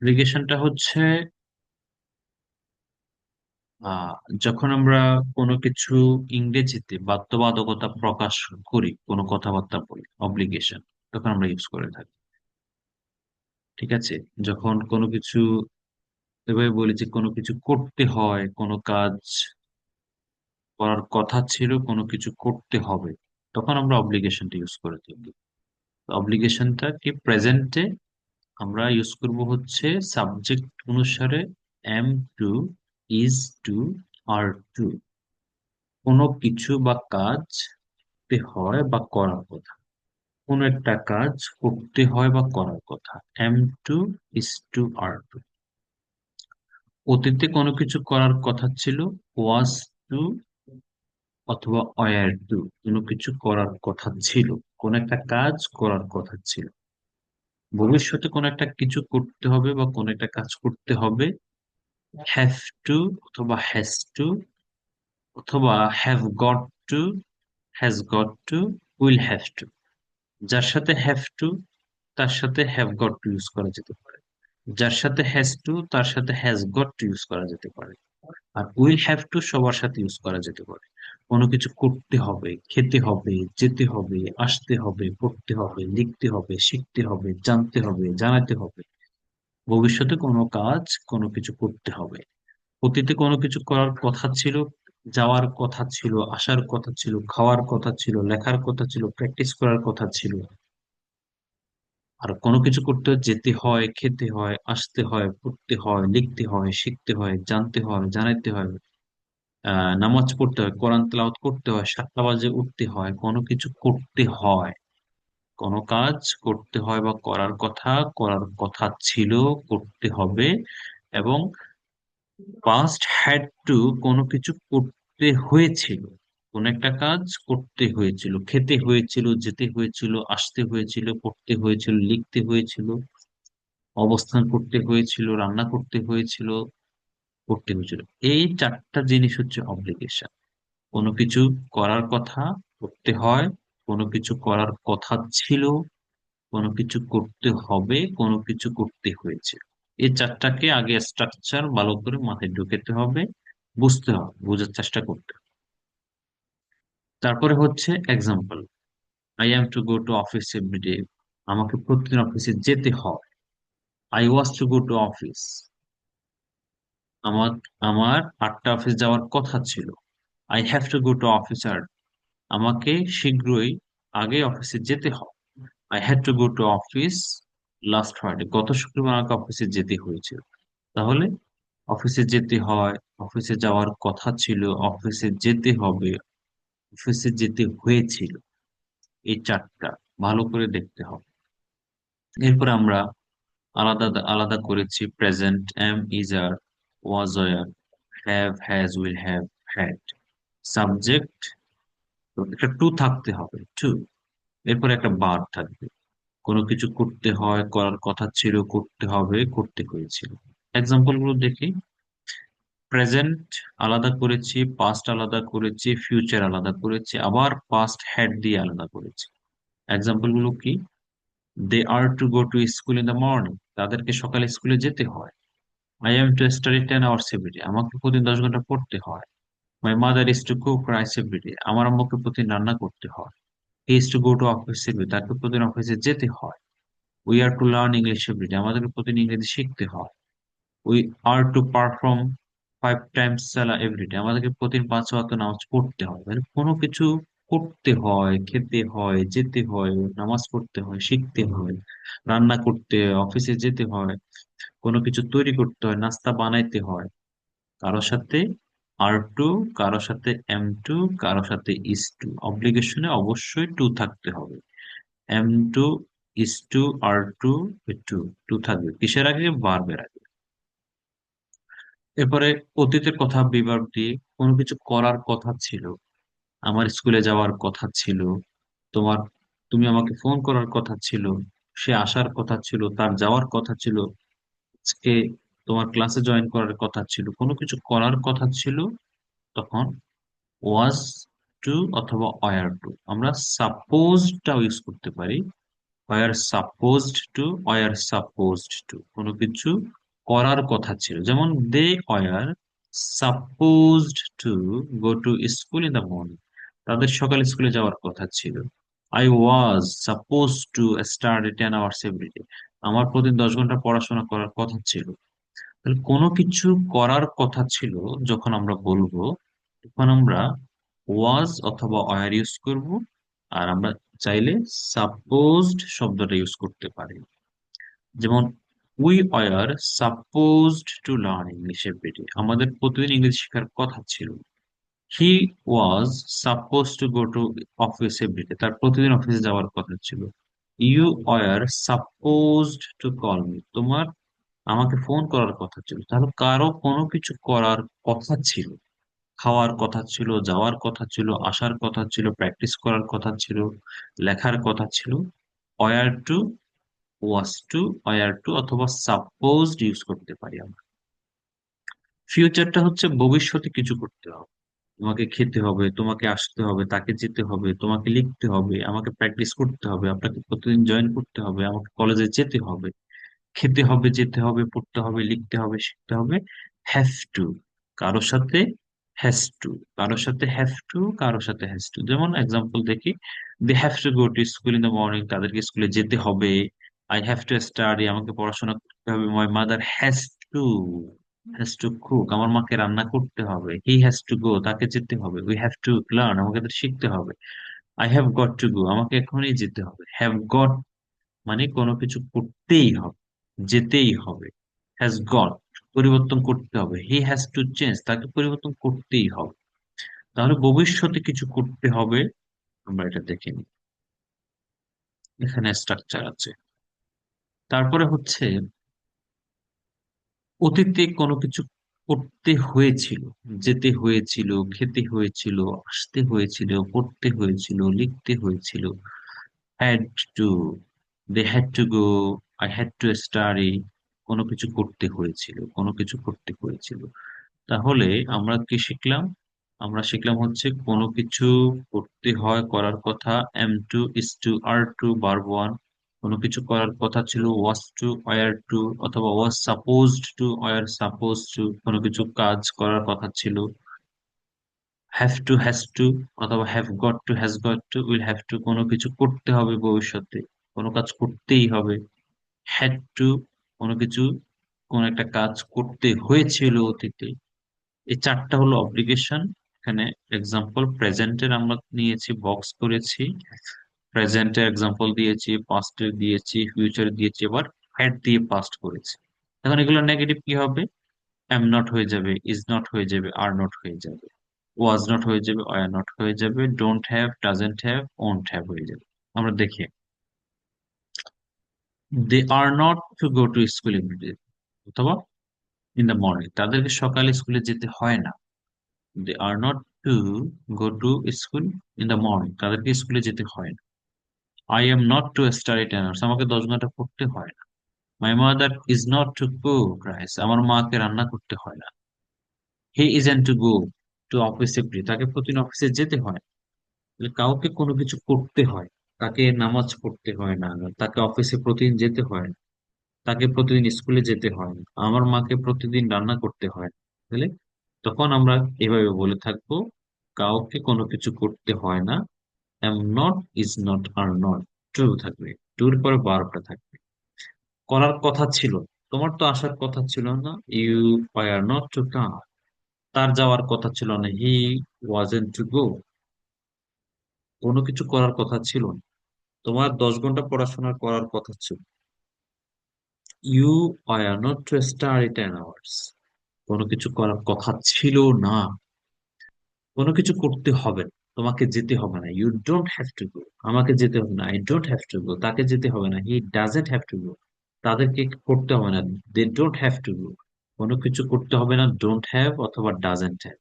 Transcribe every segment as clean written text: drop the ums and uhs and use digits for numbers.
অব্লিগেশনটা হচ্ছে আহ যখন আমরা কোনো কিছু ইংরেজিতে বাধ্যবাধকতা প্রকাশ করি, কোনো কথাবার্তা বলি অব্লিগেশন, তখন আমরা ইউজ করে থাকি। ঠিক আছে, যখন কোনো কিছু এভাবে বলি যে কোনো কিছু করতে হয়, কোনো কাজ করার কথা ছিল, কোনো কিছু করতে হবে, তখন আমরা অব্লিগেশনটা ইউজ করে থাকি। অব্লিগেশনটা কি প্রেজেন্টে আমরা ইউজ করব হচ্ছে সাবজেক্ট অনুসারে am to, is to, are to. কোনো কিছু বা কাজ করতে হয় বা করার কথা, কোনো একটা কাজ করতে হয় বা করার কথা, am to, is to, are to. অতীতে কোনো কিছু করার কথা ছিল, ওয়াজ টু অথবা ওয়্যার টু। কোনো কিছু করার কথা ছিল, কোন একটা কাজ করার কথা ছিল। ভবিষ্যতে কোনো একটা কিছু করতে হবে বা কোনো একটা কাজ করতে হবে, হ্যাভ টু অথবা হ্যাজ টু, অথবা have got to, has got to, will have to. যার সাথে হ্যাভ টু তার সাথে হ্যাভ গট টু ইউজ করা যেতে পারে, যার সাথে হ্যাজ টু তার সাথে হ্যাজ গট টু ইউজ করা যেতে পারে, আর উইল হ্যাভ টু সবার সাথে ইউজ করা যেতে পারে। কোনো কিছু করতে হবে, খেতে হবে, যেতে হবে, আসতে হবে, পড়তে হবে, লিখতে হবে, শিখতে হবে, জানতে হবে, জানাতে হবে। ভবিষ্যতে কোনো কাজ, কোনো কিছু করতে হবে। অতীতে কোনো কিছু করার কথা ছিল, যাওয়ার কথা ছিল, আসার কথা ছিল, খাওয়ার কথা ছিল, লেখার কথা ছিল, প্র্যাকটিস করার কথা ছিল। আর কোনো কিছু করতে হয়, যেতে হয়, খেতে হয়, আসতে হয়, পড়তে হয়, লিখতে হয়, শিখতে হয়, জানতে হয়, জানাতে হয়, নামাজ পড়তে হয়, কোরআন তেলাওয়াত করতে হয়, 7টা বাজে উঠতে হয়, কোনো কিছু করতে হয়, কোনো কাজ করতে হয় বা করার কথা ছিল, করতে হবে। এবং পাস্ট হ্যাড টু, কোনো কিছু করতে হয়েছিল, কোন একটা কাজ করতে হয়েছিল, খেতে হয়েছিল, যেতে হয়েছিল, আসতে হয়েছিল, পড়তে হয়েছিল, লিখতে হয়েছিল, অবস্থান করতে হয়েছিল, রান্না করতে হয়েছিল, করতে হয়েছিল। এই 4টা জিনিস হচ্ছে অব্লিগেশন। কোনো কিছু করার কথা, করতে হয়, কোনো কিছু করার কথা ছিল, কোনো কিছু করতে হবে, কোনো কিছু করতে হয়েছে। এই 4টাকে আগে স্ট্রাকচার ভালো করে মাথায় ঢুকাতে হবে, বুঝতে হবে, বোঝার চেষ্টা করতে হবে। তারপরে হচ্ছে example, I am to go to office everyday, আমাকে প্রতিদিন অফিসে যেতে হয়। I was to go to office, আমার আমার 8টা অফিস যাওয়ার কথা ছিল। I have to go to office, আমাকে শীঘ্রই আগে অফিসে যেতে হবে। I had to go to office last Friday, গত শুক্রবার আমাকে অফিসে যেতে হয়েছিল। তাহলে অফিসে যেতে হয়, অফিসে যাওয়ার কথা ছিল, অফিসে যেতে হবে, অফিসে যেতে হয়েছিল। এই 4টা ভালো করে দেখতে হবে। এরপর আমরা আলাদা আলাদা করেছি present, am, is, are, was, were, have, has, will have, had. Subject, একটা টু থাকতে হবে, টু। এরপর একটা বার থাকবে, কোনো কিছু করতে হয়, করার কথা ছিল, করতে হবে, করতে হয়েছিল। এক্সাম্পল গুলো দেখি। প্রেজেন্ট আলাদা করেছি, পাস্ট আলাদা করেছি, ফিউচার আলাদা করেছি, আবার পাস্ট হ্যাড দিয়ে আলাদা করেছি। এক্সাম্পল গুলো কি? They are to go to school in the morning, তাদেরকে সকালে স্কুলে যেতে হয়। I am to study 10 hours everyday, আমাকে প্রতিদিন 10 ঘন্টা পড়তে হয়। My mother is to cook rice everyday, আমার আম্মুকে প্রতিদিন রান্না করতে হয়। He is to go to office everyday, তাকে প্রতিদিন অফিসে যেতে হয়। We are to learn English everyday, আমাদেরকে প্রতিদিন ইংরেজি শিখতে হয়। We are to perform 5 Times সালা এভরিডে, আমাদেরকে প্রতিদিন 5 ওয়াক্ত নামাজ পড়তে হয়। মানে কোনো কিছু করতে হয়, খেতে হয়, যেতে হয়, নামাজ পড়তে হয়, শিখতে হয়, রান্না করতে হয়, অফিসে যেতে হয়, কোনো কিছু তৈরি করতে হয়, নাস্তা বানাইতে হয়। কারোর সাথে আর টু, কারোর সাথে এম টু, কারোর সাথে ইস টু। অব্লিগেশনে অবশ্যই টু থাকতে হবে। M two, is to, are two, two. Two থাকবে কিসের আগে? ভার্বের আগে। এরপরে অতীতের কথা বিভার্ব দিয়ে, কোনো কিছু করার কথা ছিল, আমার স্কুলে যাওয়ার কথা ছিল, তোমার, তুমি আমাকে ফোন করার কথা ছিল, সে আসার কথা ছিল, তার যাওয়ার কথা ছিল, আজকে তোমার ক্লাসে জয়েন করার কথা ছিল, কোনো কিছু করার কথা ছিল, তখন ওয়াজ টু অথবা ওয়্যার টু। আমরা সাপোজটাও ইউজ করতে পারি, were supposed to, were supposed to, কোনো কিছু করার কথা ছিল, যেমন they were supposed to go to school in the morning, তাদের সকালে স্কুলে যাওয়ার কথা ছিল। I was suppose to study 10 hours everyday, আমার প্রতিদিন 10 ঘন্টা পড়াশোনা করার কথা ছিল। তাহলে কোনো কিছু করার কথা ছিল যখন আমরা বলবো, তখন আমরা ওয়াজ অথবা ওয়ার ইউজ করব। আর আমরা চাইলে সাপোজড শব্দটা ইউজ করতে পারি। যেমন we were supposed to learn English everyday, আমাদের প্রতিদিন ইংরেজি শেখার কথা ছিল। He was suppose to go to office everyday, তার প্রতিদিন অফিসে যাওয়ার কথা ছিল। You were supposed to call me, তোমার আমাকে ফোন করার কথা ছিল। তাহলে কারো কোনো কিছু করার কথা ছিল, খাওয়ার কথা ছিল, যাওয়ার কথা ছিল, আসার কথা ছিল, প্র্যাকটিস করার কথা ছিল, লেখার কথা ছিল। ওয়ার টু, ওয়াজ টু, ওয়ার টু অথবা সাপোজড ইউজ করতে পারি আমরা। ফিউচারটা হচ্ছে ভবিষ্যতে কিছু করতে হবে, তোমাকে খেতে হবে, তোমাকে আসতে হবে, তাকে যেতে হবে, তোমাকে লিখতে হবে, আমাকে প্র্যাকটিস করতে হবে, আপনাকে প্রতিদিন জয়েন করতে হবে, আমাকে কলেজে যেতে হবে, খেতে হবে, যেতে হবে, পড়তে হবে, লিখতে হবে, শিখতে হবে। হ্যাভ টু, কারোর সাথে হ্যাজ টু, কারোর সাথে হ্যাভ টু, কারোর সাথে হ্যাজ টু। যেমন এক্সাম্পল দেখি, they have to go to school in the morning, তাদেরকে স্কুলে যেতে হবে। আই হ্যাভ টু স্টাডি, আমাকে পড়াশোনা করতে হবে। মাই mother two has to cook, আমার মাকে রান্না করতে হবে। হি হ্যাজ টু গো, তাকে যেতে হবে। উই হ্যাভ টু লার্ন, আমাকে তো শিখতে হবে। I have got to go, আমাকে এখনই যেতে হবে। হ্যাভ গট মানে কোনো কিছু করতেই হবে, যেতেই হবে। হ্যাজ গট, পরিবর্তন করতে হবে। হি হ্যাজ টু চেঞ্জ, তাকে পরিবর্তন করতেই হবে। তাহলে ভবিষ্যতে কিছু করতে হবে, আমরা এটা দেখে নিই। এখানে স্ট্রাকচার আছে। তারপরে হচ্ছে অতীতে কোনো কিছু করতে হয়েছিল, যেতে হয়েছিল, খেতে হয়েছিল, আসতে হয়েছিল, পড়তে হয়েছিল, লিখতে হয়েছিল। Had to, they had to go, I had to study, কোনো কিছু করতে হয়েছিল, কোনো কিছু করতে হয়েছিল। তাহলে আমরা কি শিখলাম? আমরা শিখলাম হচ্ছে কোনো কিছু করতে হয়, করার কথা। Am two, is to, are two, verb one. কোনো কিছু করার কথা ছিল, ওয়াজ টু, ওয়ার টু অথবা was supposed to, war suppose two. কোনো কিছু কাজ করার কথা ছিল, হ্যাভ টু, হ্যাজ টু অথবা have got to, has got to, will have to. কোনো কিছু করতে হবে ভবিষ্যতে, কোনো কাজ করতেই হবে। হ্যাড টু, কোনো কিছু, কোন একটা কাজ করতে হয়েছিল অতীতে। এই চারটা হলো অব্লিগেশন। এখানে এক্সাম্পল প্রেজেন্টের আমরা নিয়েছি, বক্স করেছি। প্রেজেন্টের এক্সাম্পল দিয়েছি, পাস্টের দিয়েছি, ফিউচার দিয়েছি, এবার হ্যাড দিয়ে পাস্ট করেছি। এখন এগুলো নেগেটিভ কি হবে? এম নট হয়ে যাবে, ইজ নট হয়ে যাবে, আর নট হয়ে যাবে, ওয়াজ নট হয়ে যাবে, আর নট হয়ে যাবে, don't have, doesn't have, won't have হয়ে যাবে। আমরা দেখি, they are not to go to school everyday অথবা ইন দ্য মর্নিং, তাদেরকে সকালে স্কুলে যেতে হয় না। They are not to go to school in the morning, তাদেরকে স্কুলে যেতে হয় না। I am not to study 10 hours, আমাকে 10 ঘন্টা পড়তে হয় না। My mother is not to cook rice, আমার মাকে রান্না করতে হয় না। He isn't to go to office every, তাকে প্রতিদিন অফিসে যেতে হয় না। তাহলে কাউকে কোনো কিছু করতে হয়, তাকে নামাজ পড়তে হয় না, তাকে অফিসে প্রতিদিন যেতে হয় না, তাকে প্রতিদিন স্কুলে যেতে হয় না, আমার মাকে প্রতিদিন রান্না করতে হয় না। তাহলে তখন আমরা এভাবে বলে থাকবো, কাউকে কোনো কিছু করতে হয় না। Am not, is not, are not, true থাকবে। ট্রুর পরে বারোটা থাকবে। করার কথা ছিল, তোমার তো আসার কথা ছিল না। You were not to come, তার যাওয়ার কথা ছিল না। হি ওয়াজেন্ট টু গো, কোনো কিছু করার কথা ছিল না। তোমার 10 ঘন্টা পড়াশোনা করার কথা ছিল। You were not to study 10 hours, কোনো কিছু করার কথা ছিল না। কোনো কিছু করতে হবে না, তোমাকে যেতে হবে না। You don't have to go, আমাকে যেতে হবে না। I don't have to go, তাকে যেতে হবে না। He doesn't have to go, তাদেরকে করতে হবে না। They don't have to go, কোনো কিছু করতে হবে না। ডোন্ট হ্যাভ অথবা ডাজেন্ট হ্যাভ,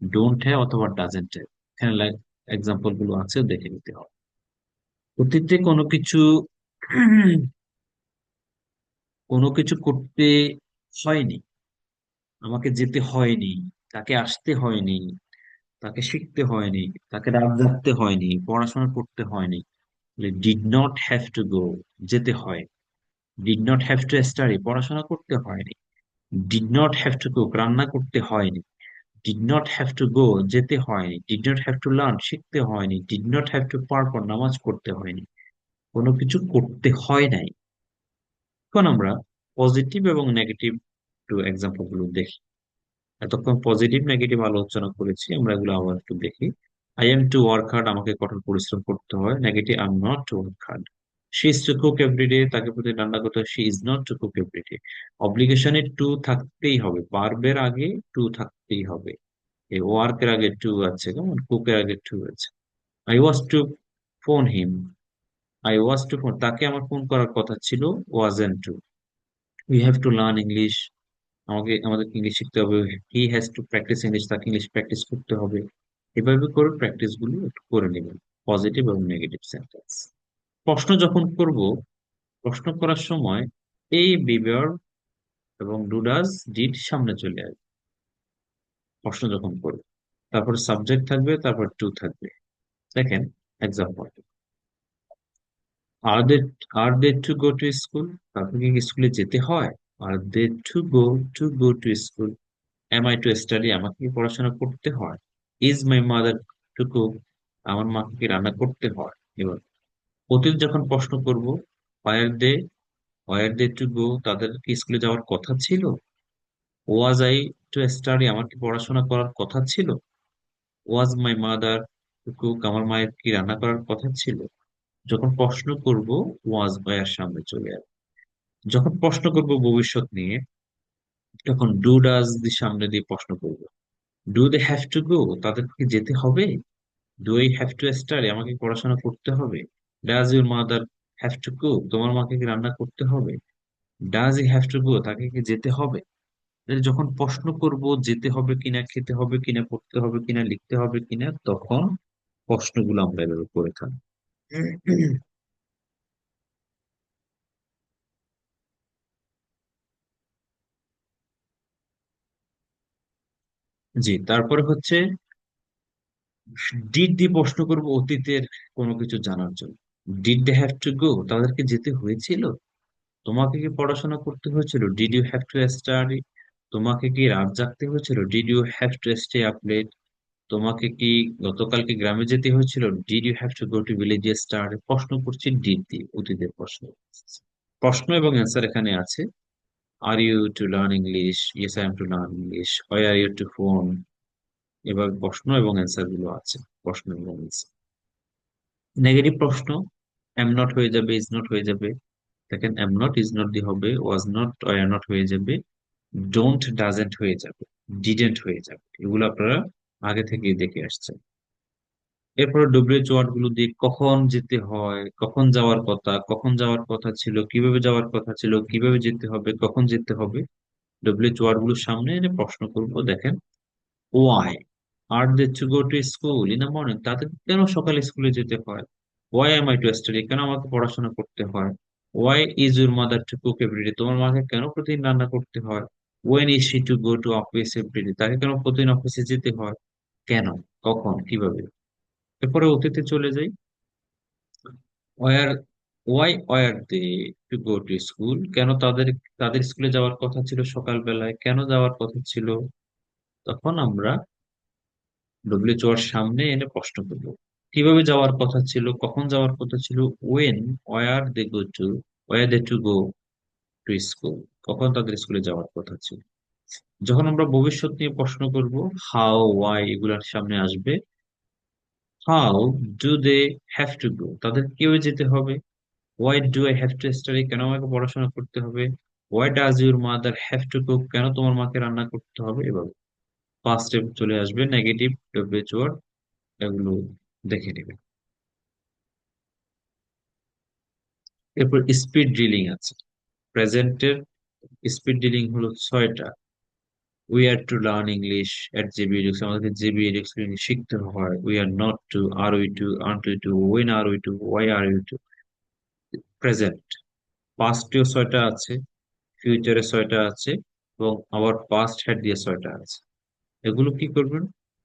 ডোন্ট হ্যাভ অথবা ডাজেন্ট হ্যাভ। এখানে এক্সাম্পল গুলো আছে, দেখে নিতে হবে। অতীতে কোনো কিছু কোনো কিছু করতে হয়নি, আমাকে যেতে হয়নি, তাকে আসতে হয়নি, তাকে শিখতে হয়নি, তাকে রাত জাগতে হয়নি, পড়াশোনা করতে হয়নি। ডিড নট হ্যাভ টু গো, যেতে হয়। Did not have to study, পড়াশোনা করতে হয়নি। Did not have to cook, রান্না করতে হয়নি। ডিড নট হ্যাভ টু গো, যেতে হয়নি। Did not have to learn, শিখতে হয়নি। Did not have to perform, নামাজ পড়তে হয়নি। কোনো কিছু করতে হয় নাই। এখন আমরা পজিটিভ এবং নেগেটিভ টু এক্সাম্পল গুলো দেখি। এতক্ষণ পজিটিভ নেগেটিভ আলোচনা করেছি, আমরা এগুলো আবার একটু দেখি। I am to work hard, আমাকে কঠোর পরিশ্রম করতে হয়। Negative, I am not to work hard. She is to cook everyday, তাকে প্রতি রান্না করতে হয়। She is not to cook everyday. অব্লিগেশনে টু থাকতেই হবে, ভার্বের আগে টু থাকতেই হবে। এই ওয়ার্কের আগে টু আছে, কেমন কুকের আগে টু আছে। I was to phone him, I was to phone, তাকে আমার ফোন করার কথা ছিল। Wasn't to. We have to learn English, আমাদের ইংলিশ শিখতে হবে। He has to practice English, তাকে ইংলিশ প্র্যাকটিস করতে হবে। এভাবে করে প্র্যাকটিস গুলো একটু করে নেবেন, পজিটিভ এবং নেগেটিভ সেন্টেন্স। প্রশ্ন যখন করব, প্রশ্ন করার সময় এই বিভার এবং ডু ডাজ ডিড সামনে চলে আসবে প্রশ্ন যখন করব। তারপর সাবজেক্ট থাকবে, তারপর টু থাকবে। দেখেন example. Are they are they to go to school, তারপর কি স্কুলে যেতে হয়? Are they to go to school. Am I to study, আমাকে কি পড়াশোনা করতে হয়? Is my mother to cook, আমার মাকে কি রান্না করতে হয়? এবার অতীত যখন প্রশ্ন করব, ওয়ার দে টু গো, তাদের কি স্কুলে যাওয়ার কথা ছিল? ওয়াজ আই টু স্টাডি, আমার কি পড়াশোনা করার কথা ছিল? ওয়াজ মাই মাদার টু কুক, আমার মায়ের কি রান্না করার কথা ছিল? যখন প্রশ্ন করব, ওয়াজ ওয়ার সামনে চলে আসবে। যখন প্রশ্ন করব ভবিষ্যৎ নিয়ে, তখন ডু ডাজ দি সামনে দিয়ে প্রশ্ন করব। Do they have to go, তাদেরকে যেতে হবে? Do I have to study, আমাকে পড়াশোনা করতে হবে? Does your mother have to cook, তোমার মাকে কি রান্না করতে হবে? Does he have to go, তাকে কি যেতে হবে? তাহলে যখন প্রশ্ন করব যেতে হবে কিনা, খেতে হবে কিনা, পড়তে হবে কিনা, লিখতে হবে কিনা, তখন প্রশ্নগুলো আমরা এভাবে করে থাকি। জি, তারপরে হচ্ছে ডিড দিয়ে প্রশ্ন করব অতীতের কোনো কিছু জানার জন্য। Did they have to go, তাদেরকে যেতে হয়েছিল? তোমাকে কি পড়াশোনা করতে হয়েছিল? Did you have to study? তোমাকে কি রাত জাগতে হয়েছিল? Did you have to stay up late? তোমাকে কি গতকালকে গ্রামে যেতে হয়েছিল? Did you have to go to village study? প্রশ্ন করছি ডিড দিয়ে, অতীতের প্রশ্ন। প্রশ্ন এবং অ্যান্সার এখানে আছে। Are you to learn English? Yes I am to learn English. Where are you to phone? এবার প্রশ্ন এবং অ্যান্সার গুলো আছে, প্রশ্ন এবং অ্যান্সার। নেগেটিভ প্রশ্ন, এম নট হয়ে যাবে, ইজ নট হয়ে যাবে। দেখেন এম নট ইজ নট দিয়ে হবে, ওয়াজ নট ওয়ার নট হয়ে যাবে, ডোন্ট ডাজেন্ট হয়ে যাবে, ডিডেন্ট হয়ে যাবে। এগুলো আপনারা আগে থেকেই দেখে আসছেন। এরপরে ডব্লিউএইচ ওয়ার্ড গুলো দিয়ে কখন যেতে হয়, কখন যাওয়ার কথা, কখন যাওয়ার কথা ছিল, কিভাবে যাওয়ার কথা ছিল, কিভাবে যেতে হবে, কখন যেতে হবে, ডব্লিউএইচ ওয়ার্ড গুলোর সামনে এনে প্রশ্ন করব। দেখেন why are they to go to school in the morning, তাদের কেন সকালে স্কুলে যেতে হয়? Why am I to study, কেন আমাকে পড়াশোনা করতে হয়? Why is your mother to cook everyday, তোমার মাকে কেন প্রতিদিন রান্না করতে হয়? When is she to go to office everyday, তাকে কেন প্রতিদিন অফিসে যেতে হয়? কেন, কখন, কিভাবে। এরপরে অতীতে চলে যাই। Were why they to go to school, কেন তাদের স্কুলে যাওয়ার কথা ছিল সকালবেলায়, কেন যাওয়ার কথা ছিল? তখন আমরা ডব্লিউএইচও এর সামনে এনে প্রশ্ন করব। কিভাবে যাওয়ার কথা ছিল, কখন যাওয়ার কথা ছিল? When were they go to were they to go to school, কখন তাদের স্কুলে যাওয়ার কথা ছিল। যখন আমরা ভবিষ্যৎ নিয়ে প্রশ্ন করব, হাউ ওয়াই এগুলার সামনে আসবে। How do they have to go, তাদের কিভাবে যেতে হবে? Why do I have to study, কেন আমাকে পড়াশোনা করতে হবে? Why does your mother have to cook, কেন তোমার মাকে রান্না করতে হবে? এভাবে ফার্স্ট স্টেপ চলে আসবে নেগেটিভ ডব্লিউএইচ ওয়ার্ড, এগুলো দেখে নেবে। এরপর স্পিড ড্রিলিং আছে। প্রেজেন্টের স্পিড ড্রিলিং হলো 6টা। We are to learn English at JB education, আমাদেরকে জেবি এডুকেশন শিখতে হয়। We are not to, are we to, aren't we to, when are we to, why are you to. Present পাস্টেও 6টা আছে, ফিউচারে 6টা আছে, এবং আবার পাস্ট হ্যাড দিয়ে 6টা আছে। এগুলো কি করবেন?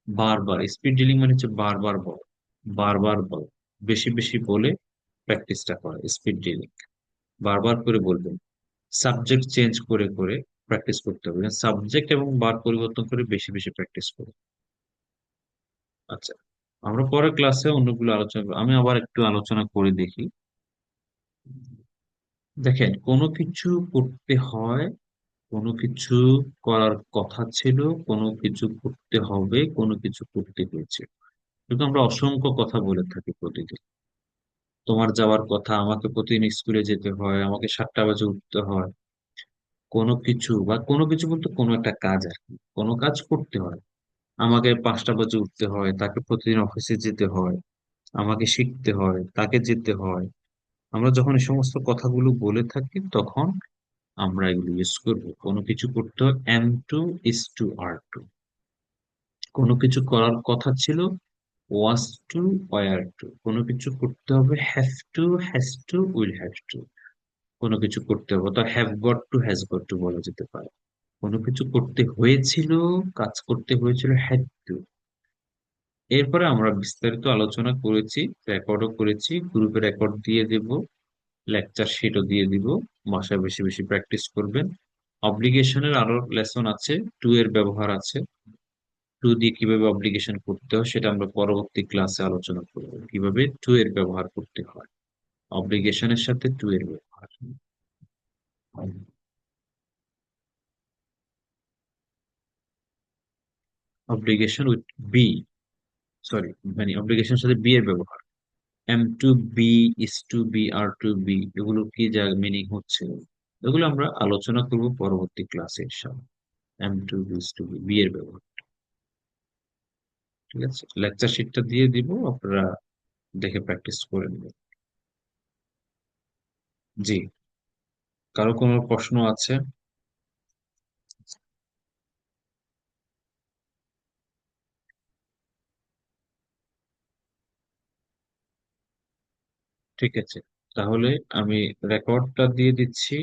বারবার, স্পিড ডিলিং মানে হচ্ছে বারবার বল, বারবার বল, বেশি বেশি বলে প্র্যাকটিসটা করা, স্পিড রিডিং বারবার করে বলবেন। সাবজেক্ট চেঞ্জ করে করে প্র্যাকটিস করতে হবে, সাবজেক্ট এবং বার পরিবর্তন করে বেশি বেশি প্র্যাকটিস করুন। আচ্ছা, আমরা পরের ক্লাসে অন্যগুলো আলোচনা আমি আবার একটু আলোচনা করে দেখি। দেখেন, কোনো কিছু করতে হয়, কোনো কিছু করার কথা ছিল, কোনো কিছু করতে হবে, কোনো কিছু করতে হয়েছে। কিন্তু আমরা অসংখ্য কথা বলে থাকি প্রতিদিন। তোমার যাওয়ার কথা, আমাকে প্রতিদিন স্কুলে যেতে হয়, আমাকে 7টা বাজে উঠতে হয়। কোনো কিছু বা কোনো কিছু বলতে কোনো একটা কাজ আর কি, কোনো কাজ করতে হয়। আমাকে 5টা বাজে উঠতে হয়, তাকে প্রতিদিন অফিসে যেতে হয়, আমাকে শিখতে হয়, তাকে যেতে হয়। আমরা যখন এই সমস্ত কথাগুলো বলে থাকি তখন আমরা এগুলো ইউজ করবো। কোনো কিছু করতে হয়, am to, is to, are to। কোনো কিছু করার কথা ছিল, was to, were to। কোনো কিছু করতে হবে, have to, has to, will have to। কোনো কিছু করতে হবে তো have got to, has got to বলা যেতে পারে। কোনো কিছু করতে হয়েছিল, কাজ করতে হয়েছিল, হ্যাড টু। এরপরে আমরা বিস্তারিত আলোচনা করেছি, রেকর্ডও করেছি, গ্রুপে রেকর্ড দিয়ে দেব, লেকচার শিটও দিয়ে দিব। বাসায় বেশি বেশি প্র্যাকটিস করবেন। অব্লিগেশনের আরো লেসন আছে, টু এর ব্যবহার আছে। টু দিয়ে কিভাবে অব্লিগেশন করতে হয় সেটা আমরা পরবর্তী ক্লাসে আলোচনা করব, কিভাবে টু এর ব্যবহার করতে হয়, অব্লিগেশনের সাথে টু এর ব্যবহার। অব্লিগেশন উইথ বি, সরি, মানে অব্লিগেশনের সাথে বি এর ব্যবহার। M two B, is to B, R two B, এগুলো কি যা মিনিং হচ্ছে, এগুলো আমরা আলোচনা করব পরবর্তী ক্লাসে ইনশাআল্লাহ। M two B, is to B, B এর ব্যবহার। ঠিক আছে, লেকচার শিটটা দিয়ে দিব, আপনারা দেখে প্র্যাকটিস করে নেবেন। জি, কারো কোনো প্রশ্ন আছে? ঠিক আছে, তাহলে আমি রেকর্ডটা দিয়ে দিচ্ছি।